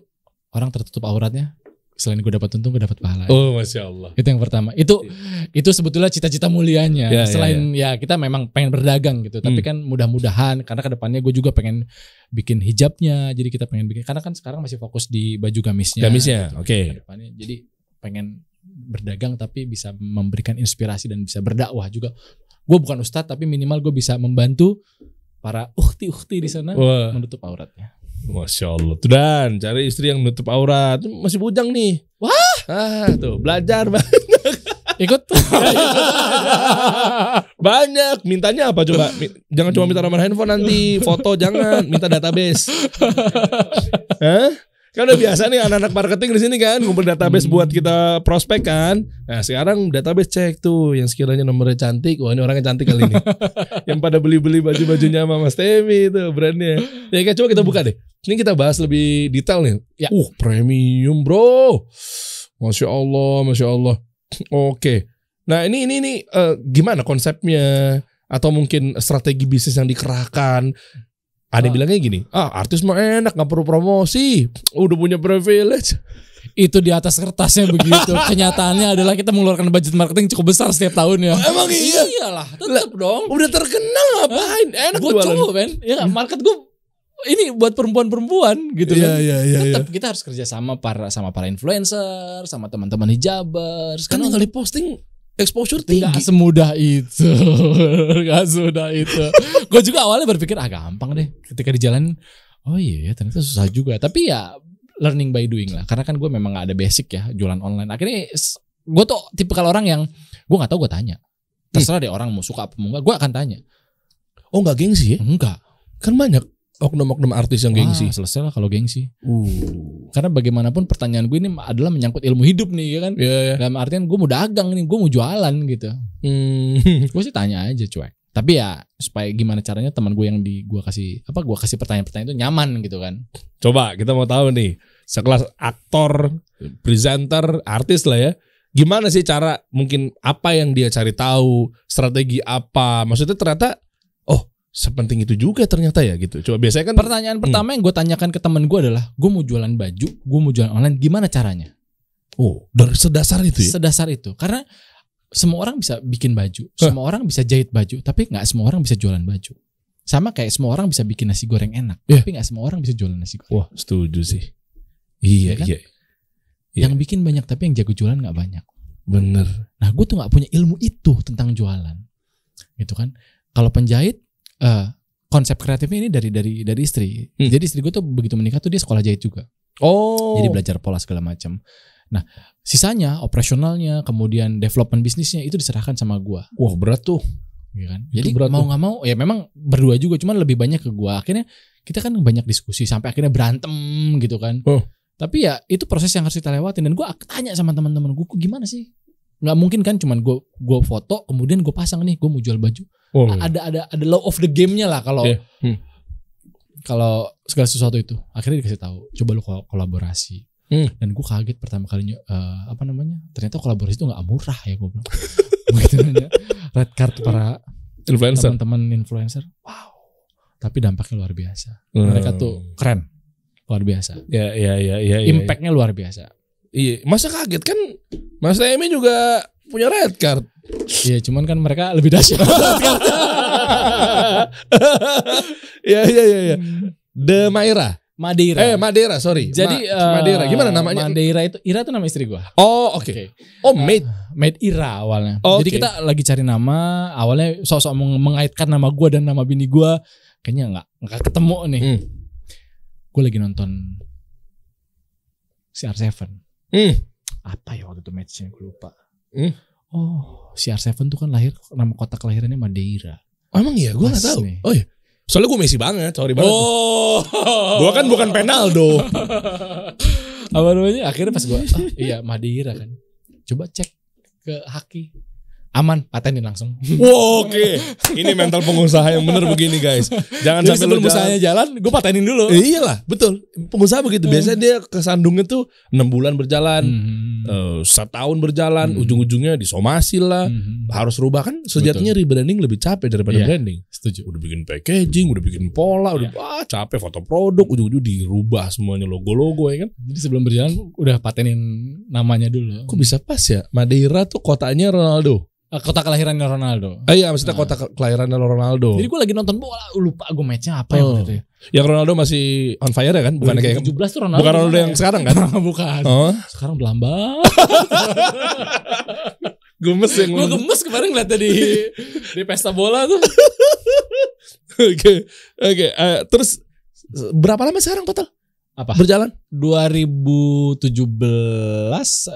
orang tertutup auratnya. Selain gue dapat untung, gue dapat pahala. Oh, Masya Allah. Itu yang pertama. Itu sebetulnya cita-cita mulianya. Selain kita memang pengen berdagang gitu. Tapi kan mudah-mudahan karena kedepannya gue juga pengen bikin hijabnya. Jadi kita pengen bikin. Karena kan sekarang masih fokus di baju gamisnya. Gitu. Oke. Jadi pengen berdagang tapi bisa memberikan inspirasi dan bisa berdakwah juga. Gue bukan ustadz tapi minimal gue bisa membantu para ukhti-ukhti di sana menutup auratnya. Masya Allah. Tuh Dan cari istri yang nutup aurat. Masih bujang nih. Wah. Tuh belajar banget. Ikut. Banyak. Mintanya apa coba? Jangan cuma minta nomor handphone nanti, foto jangan, minta database. Hah? Kan udah biasa nih anak-anak marketing di sini kan ngumpul database buat kita prospek kan. Nah sekarang database cek tuh yang sekiranya nomornya cantik, wah ini orangnya cantik kali ini. Yang pada beli-beli baju-bajunya sama Mas Temi itu brandnya. Ya kan coba kita buka deh. Ini kita bahas lebih detail nih. Ya. Premium bro. Masya Allah. Oke. Nah ini gimana konsepnya atau mungkin strategi bisnis yang dikerahkan? Ada yang bilangnya gini, artis mah enak gak perlu promosi, udah punya privilege. Itu di atas kertasnya begitu. Kenyataannya adalah kita mengeluarkan budget marketing cukup besar setiap tahun ya. Emang iya? Iyalah, tetap dong. Udah terkenal ngapain? Enak Gue jualan. coba men, ya market gue ini buat perempuan-perempuan gitu kan. Iya. Tetap kita harus kerja sama para influencer, sama teman-teman hijabers. Kan tinggal posting exposure tinggi. Gak semudah itu. Gue juga awalnya berpikir gampang deh. Ketika di jalan, oh iya ternyata susah juga. Tapi ya learning by doing lah. Karena kan gue memang gak ada basic ya jualan online. Akhirnya gue tuh tipikal orang yang gue gak tahu gue tanya. Terserah deh orang mau suka apa mau enggak, gue akan tanya. Oh gak gengsi ya? Enggak. Kan banyak oknum-oknum artis yang gengsi. Selesai lah kalau gengsi. Karena bagaimanapun pertanyaan gue ini adalah menyangkut ilmu hidup nih ya kan. Iya. Dalam artian gue mau dagang nih, gue mau jualan gitu. Gue sih tanya aja cuek. Tapi ya supaya gimana caranya teman gue yang gue kasih pertanyaan-pertanyaan itu nyaman gitu kan. Coba kita mau tahu nih, sekelas aktor, presenter, artis lah ya. Gimana sih cara mungkin apa yang dia cari tahu, strategi apa? Maksudnya ternyata sepenting itu juga ternyata ya gitu. Coba biasanya kan pertanyaan pertama yang gue tanyakan ke temen gue adalah, gue mau jualan baju, gue mau jualan online, gimana caranya? Dari sedasar itu ya? Sedasar itu. Karena semua orang bisa bikin baju, semua orang bisa jahit baju, tapi gak semua orang bisa jualan baju. Sama kayak semua orang bisa bikin nasi goreng enak, tapi gak semua orang bisa jualan nasi goreng. Wah setuju sih. Iya kan? Iya. Yang bikin banyak tapi yang jago jualan gak banyak. Bener. Nah gue tuh gak punya ilmu itu tentang jualan. Gitu kan. Kalau penjahit, konsep kreatifnya ini dari istri. Jadi istri gue tuh begitu menikah tuh dia sekolah jahit juga. Jadi belajar pola segala macam. Nah sisanya operasionalnya, kemudian development bisnisnya itu diserahkan sama gue. Wah berat tuh. Ya kan? Jadi mau nggak mau ya memang berdua juga, cuman lebih banyak ke gue. Akhirnya kita kan banyak diskusi sampai akhirnya berantem gitu kan. Tapi ya itu proses yang harus kita lewatin. Dan gue tanya sama teman-teman gue, gimana sih? Nggak mungkin kan cuman gue foto kemudian gue pasang nih gue mau jual baju. Ada law of the game-nya lah kalau kalau segala sesuatu itu. Akhirnya dikasih tahu, coba lu kolaborasi. Dan gue kaget pertama kalinya ternyata kolaborasi itu nggak murah ya gue bilang. Begitu nanya red card para influencer, teman-teman influencer. Wow. Tapi dampaknya luar biasa. Mereka tuh keren, luar biasa. Ya. Impact-nya luar biasa. Iya, masa kaget kan? Mas Temi juga punya red card. Iya, cuman kan mereka lebih dahsyat. Iya. The Madeira. Madeira, sorry. Jadi Madeira, gimana namanya? Madeira itu Ira tuh nama istri gua. Oh, oke. Okay. Made Ira awalnya. Oh, jadi kita lagi cari nama, awalnya sosok mengaitkan nama gua dan nama bini gua. Kayaknya enggak ketemu nih. Gua lagi nonton CR7. Apa ya waktu itu matchnya gue lupa. Oh, CR7 tuh kan lahir, nama kota kelahirannya Madeira. Oh emang iya, gue gak tahu. Oh iya, soalnya gue Messi banget, sorry banget. Gue kan bukan Penaldo. Apa namanya? Akhirnya pas gue, iya Madeira kan. Coba cek ke Haki. Aman, patenin langsung. Wow, oke. Ini mental pengusaha yang bener begini guys. Jangan jadi sampai sebelum usahanya jalan, gue patenin dulu. Iyalah, betul. Pengusaha begitu. Biasanya dia kesandungnya tuh 6 bulan berjalan, 1 tahun berjalan, ujung-ujungnya disomasi lah. Harus rubah kan. Sejatinya rebranding lebih capek daripada branding. Setuju. Udah bikin packaging, udah bikin pola, udah capek foto produk, ujung-ujung dirubah semuanya logo-logo ya kan. Jadi sebelum berjalan udah patenin namanya dulu. Kok bisa pas ya? Madeira tuh kotanya Ronaldo. Kota kelahirannya Ronaldo. Iya maksudnya kota kelahirannya Ronaldo. Jadi gue lagi nonton bola, lupa gue matchnya apa yang waktu itu. Yang Ronaldo masih on fire ya kan? Bukan kayak 17 tuh Ronaldo. Bukan Ronaldo yang sekarang kan? Bukan. Sekarang udah lambat. Gemes yang gue gemes kemarin ngeliatnya di pesta bola tuh. Oke. Terus berapa lama sekarang total? Apa? berjalan? 2017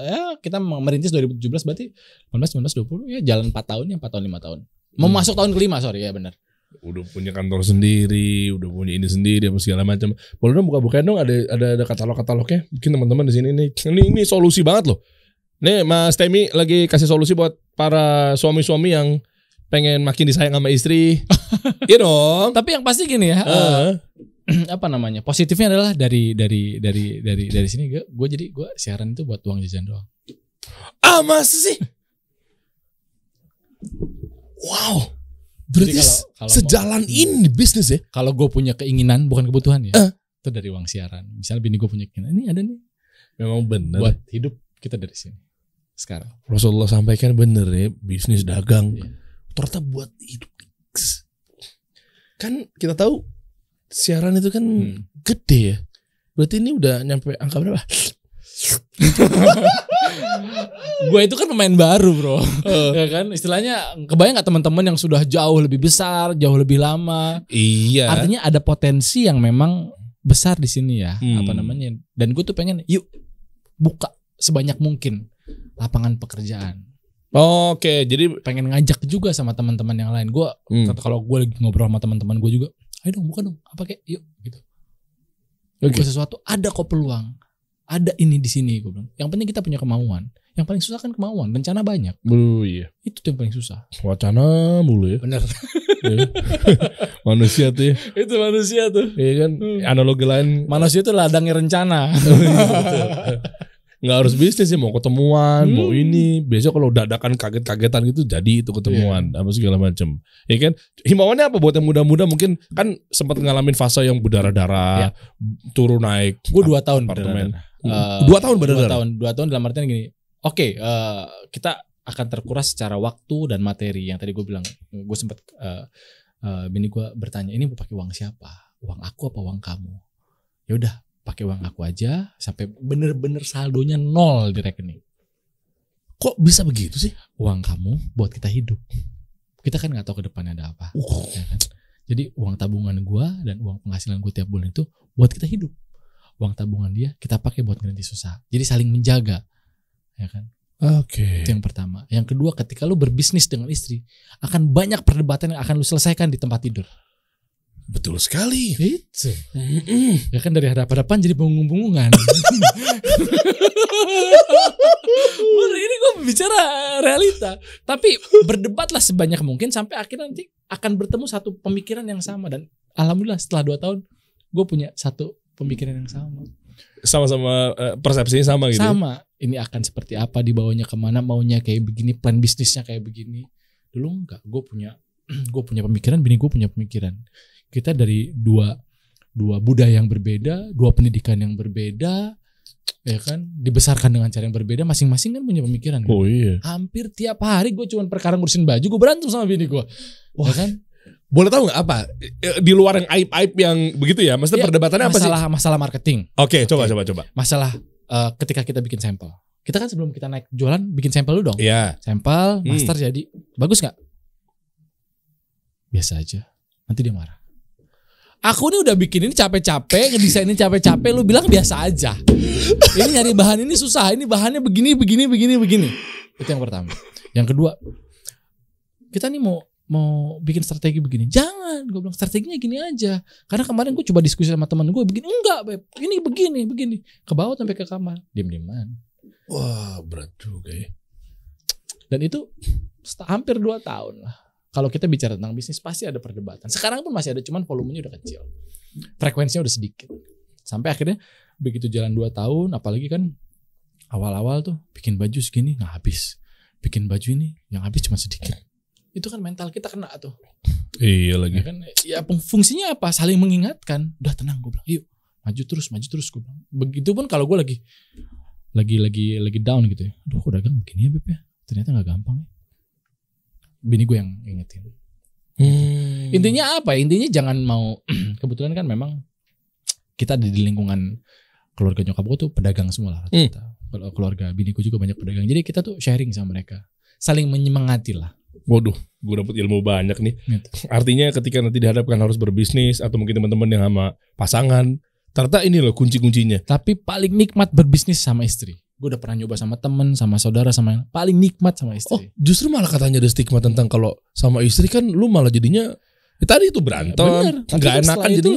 ya kita merintis 2017 berarti 18, 19, 20 ya jalan 4 tahun ya 4 tahun 5 tahun. Mau masuk tahun kelima sorry ya benar. Udah punya kantor sendiri, udah punya ini sendiri apa segala macam. Boleh dong buka-bukain dong ada katalog-katalognya. Mungkin teman-teman di sini nih. Ini solusi banget loh. Nih Mas Temi lagi kasih solusi buat para suami-suami yang pengen makin disayang sama istri. Iya dong. Tapi yang pasti gini ya. Apa namanya? Positifnya adalah dari sini gue siaran itu buat uang jajan doang. Ah masa sih? Wow. Berarti kalau sejalan ini bisnis ya? Kalau gue punya keinginan bukan kebutuhan ya. Itu dari uang siaran. Misalnya bini gue punya keinginan, ini ada nih. Memang benar. Buat hidup kita dari sini. Sekarang. Rasulullah sampaikan bener ya, bisnis dagang. Iya. Ternyata buat hidup. Kan kita tahu siaran itu kan gede ya. Berarti ini udah nyampe angka berapa? Gue itu kan pemain baru bro. Ya kan istilahnya kebayang gak teman-teman yang sudah jauh lebih besar, jauh lebih lama. Iya. Artinya ada potensi yang memang besar di sini ya. Apa namanya? Dan gue tuh pengen yuk buka sebanyak mungkin lapangan pekerjaan. Oke, jadi pengen ngajak juga sama teman-teman yang lain. Gue kalau gue lagi ngobrol sama teman-teman gue juga, ayo dong buka dong, apa kayak yuk gitu. Buka sesuatu, ada kok peluang, ada ini di sini gue bilang. Yang penting kita punya kemauan. Yang paling susah kan kemauan, rencana banyak. Iya. Itu tuh yang paling susah. Wacana mulu ya. Bener. Manusia tuh ya. Itu manusia tuh. Iya kan. Analogi lain. Manusia itu ladangnya rencana. Nggak harus bisnis sih, mau ketemuan, mau ini. Biasanya kalau dadakan kaget-kagetan gitu jadi itu ketemuan apa segala macam. Ya kan? Himbauannya apa buat yang muda-muda mungkin kan sempat ngalamin fase yang berdarah-darah, turun naik. Gue 2 tahun apartemen. 2 tahun berdarah. 2 tahun dalam artian gini. Oke, kita akan terkuras secara waktu dan materi yang tadi gue bilang. Gue sempat bini gue bertanya, ini mau pakai uang siapa? Uang aku apa uang kamu? Ya udah, pakai uang aku aja sampai bener-bener saldonya 0 di rekening. Kok bisa begitu sih? Uang kamu buat kita hidup. Kita kan nggak tahu ke depannya ada apa. Ya kan? Jadi uang tabungan gue dan uang penghasilan gue tiap bulan itu buat kita hidup. Uang tabungan dia kita pakai buat ngeranti susah. Jadi saling menjaga. Ya kan? Oke. Itu yang pertama. Yang kedua, ketika lu berbisnis dengan istri, akan banyak perdebatan yang akan lu selesaikan di tempat tidur. Betul sekali. Itu. Ya kan dari hadapan jadi bungung-bungungan. Ini gue bicara realita. Tapi berdebatlah sebanyak mungkin sampai akhirnya nanti akan bertemu satu pemikiran yang sama. Dan alhamdulillah setelah 2 tahun gue punya satu pemikiran yang sama. Sama-sama persepsinya sama gitu. Sama. Ini akan seperti apa, dibawanya kemana, maunya kayak begini, plan bisnisnya kayak begini. Dulu enggak, gue punya pemikiran, bini gue punya pemikiran. Kita dari dua budaya yang berbeda, 2 pendidikan yang berbeda, ya kan, dibesarkan dengan cara yang berbeda, masing-masing kan punya pemikiran. Kan? Oh iya. Hampir tiap hari gue cuma perkara ngurusin baju, gue berantem sama bini gue. Wah ya kan. Boleh tahu nggak apa di luar yang aib-aib yang begitu ya? Maksudnya perdebatannya apa sih? Masalah marketing. Oke, coba. Masalah ketika kita bikin sampel. Kita kan sebelum kita naik jualan bikin sampel dulu dong. Iya. Sampel, master jadi bagus nggak? Biasa aja. Nanti dia marah. Aku ini udah bikin ini capek-capek, ngedesainin capek-capek, lu bilang biasa aja. Ini nyari bahan ini susah, ini bahannya begini. Itu yang pertama. Yang kedua, kita nih mau bikin strategi begini. Jangan, gue bilang strateginya gini aja. Karena kemarin gue coba diskusi sama teman gue begini, enggak beb, ini begini. Ke bawah sampai ke kamar, diam-diaman. Wah berat juga ya. Dan itu hampir 2 tahun lah. Kalau kita bicara tentang bisnis pasti ada perdebatan. Sekarang pun masih ada, cuman volumenya udah kecil. Frekuensinya udah sedikit. Sampai akhirnya begitu jalan 2 tahun, apalagi kan awal-awal tuh bikin baju segini nggak habis. Bikin baju ini yang habis cuma sedikit. Itu kan mental kita kena tuh. Iya lagi. Ya kan, ya fungsinya apa? Saling mengingatkan. Udah tenang, gue bilang. Yuk, maju terus gue bilang. Begitupun kalau gue lagi down gitu ya. Aduh, kok dagang begini ya beb ya? Ternyata nggak gampang ya. Bini gue yang ingetin. Intinya apa? Intinya jangan mau. Kebetulan kan memang kita ada di lingkungan keluarga nyokap gue tuh pedagang semua lah. Keluarga bini gue juga banyak pedagang. Jadi kita tuh sharing sama mereka, saling menyemangati lah. Waduh, gue dapet ilmu banyak nih. Gitu. Artinya ketika nanti dihadapkan harus berbisnis atau mungkin teman-teman yang sama pasangan, Ternyata ini loh kunci-kuncinya. Tapi paling nikmat berbisnis sama istri. Gue udah pernah nyoba sama temen, sama saudara, sama yang paling nikmat sama istri. Oh, justru malah katanya ada stigma tentang kalau sama istri kan lu malah jadinya tadi itu berantem, nggak enakan jadi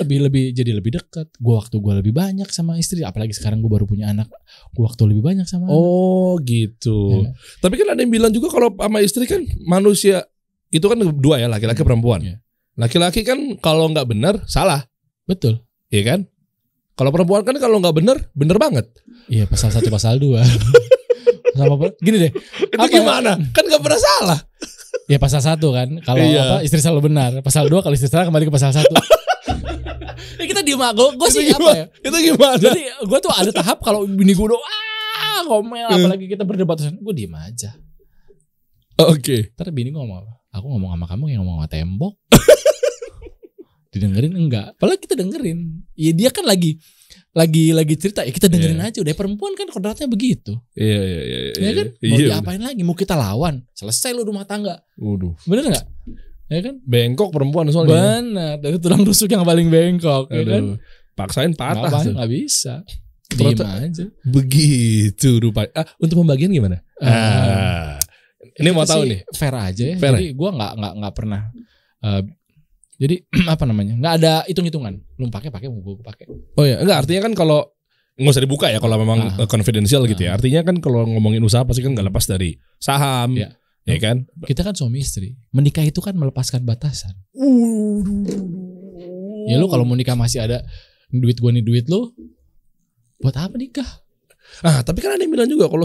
jadi lebih dekat. Waktu gue lebih banyak sama istri, apalagi sekarang gue baru punya anak, gue waktu lebih banyak sama anak. Oh gitu. Ya. Tapi kan ada yang bilang juga kalau sama istri kan manusia itu kan dua ya, laki-laki perempuan. Ya. Laki-laki kan kalau nggak benar salah, betul, iya kan? Kalau perempuan kan kalau nggak benar banget. Iya, pasal 1 pasal 2. Sama gini deh. Itu gimana? Kan nggak pernah salah. Ya pasal 1 kan, kalau istri selalu benar. Pasal 2 kalau istri salah kembali ke pasal 1. Ya kita diem aja. Gue sih apa ya? Itu gimana? Jadi gue tuh ada tahap kalau bini gue udah ngomel, apalagi kita berdebat, gue diem aja. Oke. Ntar bini gue ngomong apa? Aku ngomong sama kamu yang ngomong sama tembok. Didengerin enggak? Padahal kita dengerin. Ya dia kan lagi cerita, ya kita dengerin aja. Udah perempuan kan kodratnya begitu. Iya. Ya kan? Mau diapain lagi? Mau kita lawan? Selesai lu rumah tangga. Waduh. Bener enggak? Ya kan? Bengkok perempuan soalnya. Bener. Dari tulang rusuk yang paling bengkok. Ya kan? Paksain patah. Nggak bisa. Diem aja. Begitu rupanya. Untuk pembagian gimana? Ini mau tahu nih. Fair aja ya. Fair. Jadi gue nggak pernah. Jadi apa namanya? Nggak ada hitung-hitungan. Lu pakai, gue pakai. Oh ya, enggak, artinya kan kalau nggak usah dibuka ya kalau memang confidential gitu ya. Artinya kan kalau ngomongin usaha pasti kan nggak lepas dari saham, ya kan? Kita kan suami istri. Menikah itu kan melepaskan batasan. Ya lu kalau mau nikah masih ada duit gue nih duit lu, buat apa nikah? Tapi kan ada yang bilang juga kalau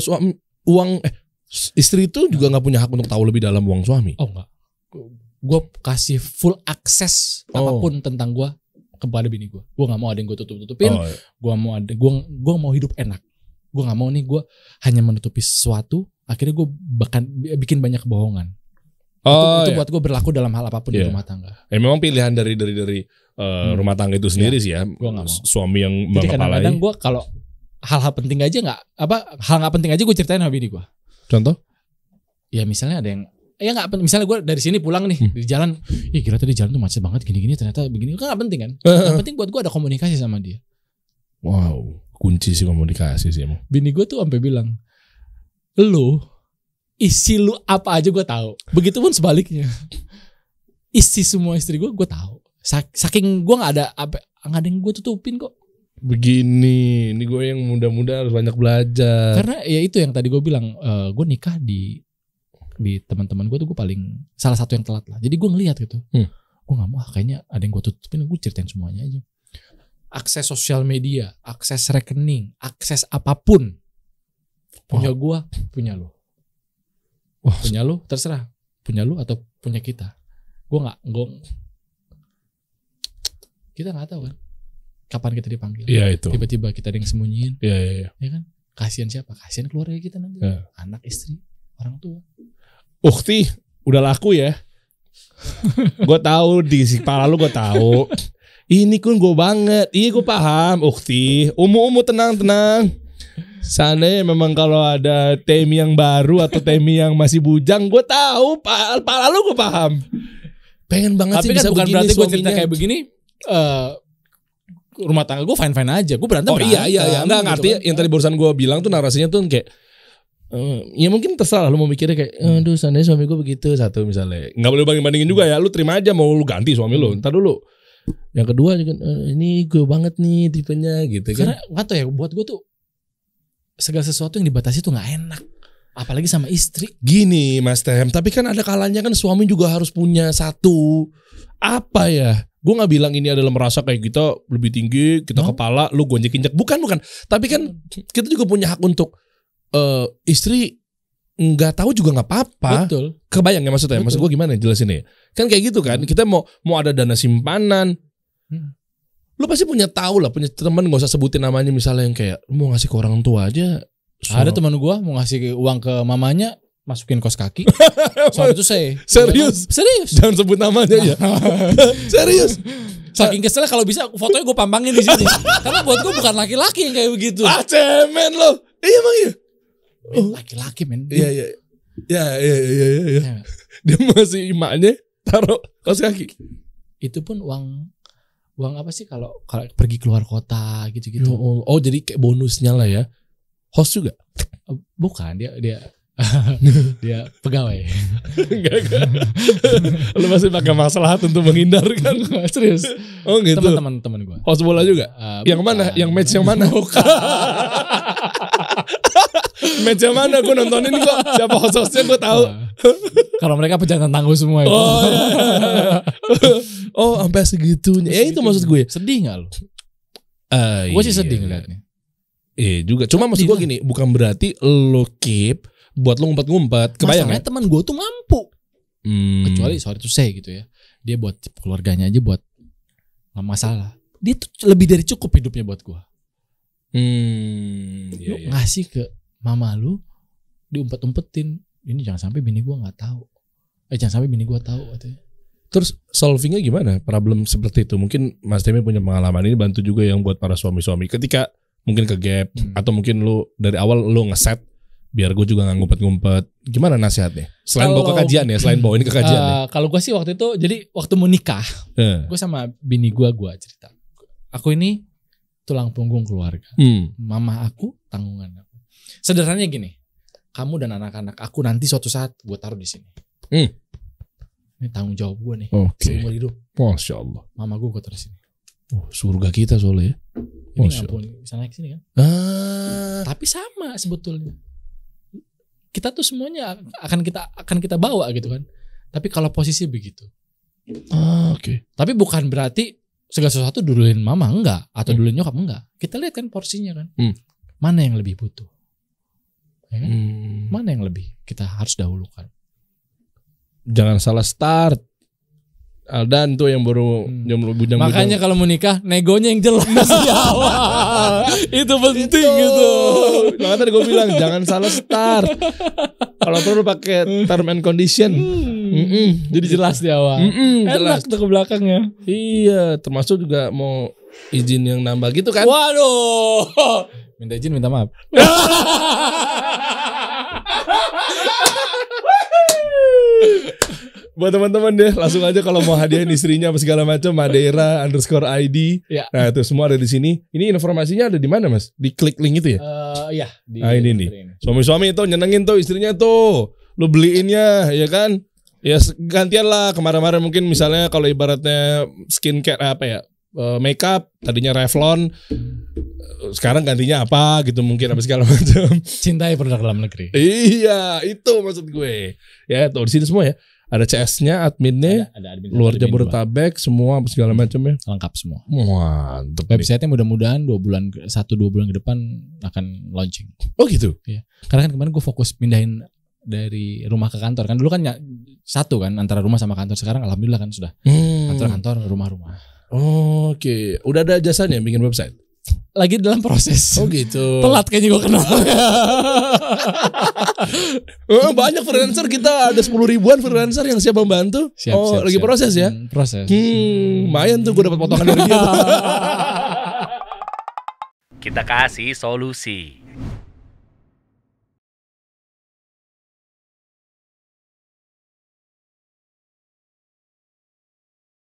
istri itu juga nggak punya hak untuk tahu lebih dalam uang suami. Oh enggak. Gue kasih full akses apapun tentang gue kepada bini gue. Gue nggak mau ada yang gue tutupin. Gue mau hidup enak. Gue nggak mau nih gue hanya menutupi sesuatu. Akhirnya gue bahkan bikin banyak kebohongan. Itu buat gue berlaku dalam hal apapun di rumah tangga. Memang pilihan dari rumah tangga itu sendiri sih ya. Gue nggak mau. Suami yang jadi kadang-kadang gue kalau hal-hal penting aja hal nggak penting aja gue ceritain sama bini gue. Contoh? Ya misalnya ada yang misalnya gue dari sini pulang nih di jalan, kira tadi jalan tuh macet banget gini-gini, ternyata begini, kan nggak penting kan? Yang penting buat gue ada komunikasi sama dia. Wow, kunci sih komunikasi sih emang. Bini gue tuh sampai bilang, isi lu apa aja gue tahu. Begitupun sebaliknya, isi semua istri gue tahu. Saking gue nggak ada yang gue tutupin kok. Begini, ini gue yang muda-muda harus banyak belajar. Karena ya itu yang tadi gue bilang, gue nikah di teman-teman gue tuh gue paling salah satu yang telat lah. Jadi gue ngelihat gitu, gue nggak mau kayaknya ada yang gue tutupin, gue ceritain semuanya aja. Akses sosial media, akses rekening, akses apapun punya gue, punya lo. Punya lo terserah, punya lo atau punya kita. Kita nggak tahu kan kapan kita dipanggil. Iya itu. Tiba-tiba kita ada yang sembunyiin. Iya. Ya kan? Kasihan siapa? Kasihan keluarga kita nanti. Anak, istri, orang tua. Ukti udah laku ya. Gue tahu di kepala lu gue tahu. Ini kun gue banget. Iya gue paham. Ukti, umu tenang. Sana memang kalau ada Temi yang baru atau Temi yang masih bujang, gue tahu. Kepala lu gue paham. Pengen banget tapi sih kan bisa bukan begini berarti gue suaminya. cerita kayak begini. Rumah tangga gue fine aja. Gue berantem. Iya. Enggak ngerti. Yang tadi barusan gue bilang tuh narasinya tuh kayak. Ya mungkin terserah lu mau mikirnya kayak aduh seandainya suami gue begitu satu misalnya. Gak boleh bandingin juga ya. Lu terima aja mau lu ganti suami lu. Ntar dulu. Yang kedua juga ini gue banget nih tipenya gitu kan. Karena gak tau ya buat gue tuh segala sesuatu yang dibatasi tuh gak enak. Apalagi sama istri. Gini Mas Tem. Tapi kan ada kalanya kan suami juga harus punya satu. Apa ya. Gue gak bilang ini adalah merasa kayak kita lebih tinggi. Kita kepala lu gonjek-injek. Bukan. Tapi kan kita juga punya hak untuk istri nggak tahu juga nggak apa-apa. Betul. Kebayang ya maksudnya? Maksud gue gimana jelasinnya? Kan kayak gitu kan. Kita mau ada dana simpanan. Lu pasti punya tahu lah, punya teman nggak usah sebutin namanya misalnya yang kayak mau ngasih ke orang tua aja. Ada teman gue mau ngasih uang ke mamanya, masukin kos kaki. Soal itu serius. Jangan sebut namanya ya. Serius. Saking keselnya kalau bisa fotonya gue pampangin di sini. Karena buat gue bukan laki-laki yang kayak begitu. Cemen lo. Iya emang iya. Laki-laki men. Iya. Dia masih emaknya taruh kaos kaki. Itu pun uang Uang apa sih kalau pergi keluar kota gitu-gitu. Oh, jadi kayak bonusnya lah ya. Host juga? Bukan, dia dia pegawai. Enggak. Lu masih pakai maslahat untuk menghindarkan. Serius. Oh gitu. Teman-teman gue. Host bola juga? Yang Bukan. mana? Yang match yang mana? Match yang mana? Gue nontonin kok. Siapa host-hostnya gue tahu. Kalau mereka pejantan tangguh semua itu. Oh, iya. Oh, sampai segitunya. Ya itu maksud gue. Sedih gak lu? Gue sih sedih ngeliatnya. Juga. Cuma maksud gue gini, bukan berarti lo keep buat lo ngumpet-ngumpet. Kebayang masalahnya teman gue tuh mampu. Kecuali sorry to say gitu ya. Dia buat keluarganya aja buat gak masalah. Dia tuh lebih dari cukup hidupnya buat gue. Lu ngasih ke mama lu, diumpet-umpetin. Ini jangan sampai bini gue gak tahu. Jangan sampai bini gue tahu katanya. Terus solvingnya gimana? Problem seperti itu. Mungkin Mas Temi punya pengalaman ini, bantu juga yang buat para suami-suami. Ketika mungkin ke gap atau mungkin lu dari awal lu ngeset biar gue juga gak ngumpet-ngumpet. Gimana nasihatnya? Selain bawa ke kajian ya, selain bawa ini ke kajian ya. Kalau gue sih waktu itu, jadi waktu mau nikah, gue sama bini gue cerita. Aku ini tulang punggung keluarga. Mama aku tanggungan aku. Sederhananya gini, kamu dan anak-anak aku nanti suatu saat gue taruh di sini. Ini tanggung jawab gue nih. Seumur hidup. Masya Allah. Mama gue taruh di sini. Oh, surga kita soalnya ya. Ini ngampun bisa naik sini kan. Tapi sama sebetulnya. Kita tuh semuanya akan kita bawa gitu kan. Tapi kalau posisi begitu. Tapi bukan berarti segala sesuatu duluin mama enggak atau duluin nyokap enggak. Kita lihat kan porsinya kan. Mana yang lebih butuh? Ya kan? Mana yang lebih kita harus dahulukan? Jangan salah start. Aldan tuh yang baru bujang-bujang. Makanya kalau mau nikah negonya yang jelas di awal. Itu penting gitu. Makanya tadi gue bilang jangan salah start. Kalau perlu pakai term and condition. Jadi jelas di awal. Jelas tuh ke belakangnya. Iya, termasuk juga mau izin yang nambah gitu kan. Waduh. Minta izin, minta maaf. Buat teman-teman deh, langsung aja kalau mau hadiahin istrinya apa segala macam, Madeira_ID. Ya. Nah, itu semua ada di sini. Ini informasinya ada di mana, Mas? Di klik link itu ya? Iya. Ini nih. Suami-suami itu nyenengin tuh istrinya tuh. Lu beliinnya, ya kan? Ya gantian lah. Kemarin-kemarin mungkin misalnya kalau ibaratnya skincare apa ya? Makeup tadinya Revlon, sekarang gantinya apa gitu mungkin apa segala macam. Cintai produk dalam negeri. Iya, itu maksud gue. Ya, tuh di sini semua ya. Ada CS-nya, adminnya, ada admin luar Jabodetabek, semua apa segala macam ya. Lengkap semua. Mantap. Website-nya mudah-mudahan 2 bulan ke depan akan launching. Oh gitu. Iya. Karena kan kemarin gue fokus pindahin dari rumah ke kantor kan. Dulu kan satu kan antara rumah sama kantor. Sekarang alhamdulillah kan sudah kantor, rumah-rumah. Oke. Udah ada jasanya bikin website? Lagi dalam proses. Oh gitu. Telat kayaknya gue kenal. Banyak freelancer, kita ada 10 ribuan freelancer yang siap membantu. Siap, lagi proses ya? Proses. Lumayan tuh gue dapat potongan dari dia. Kita kasih solusi.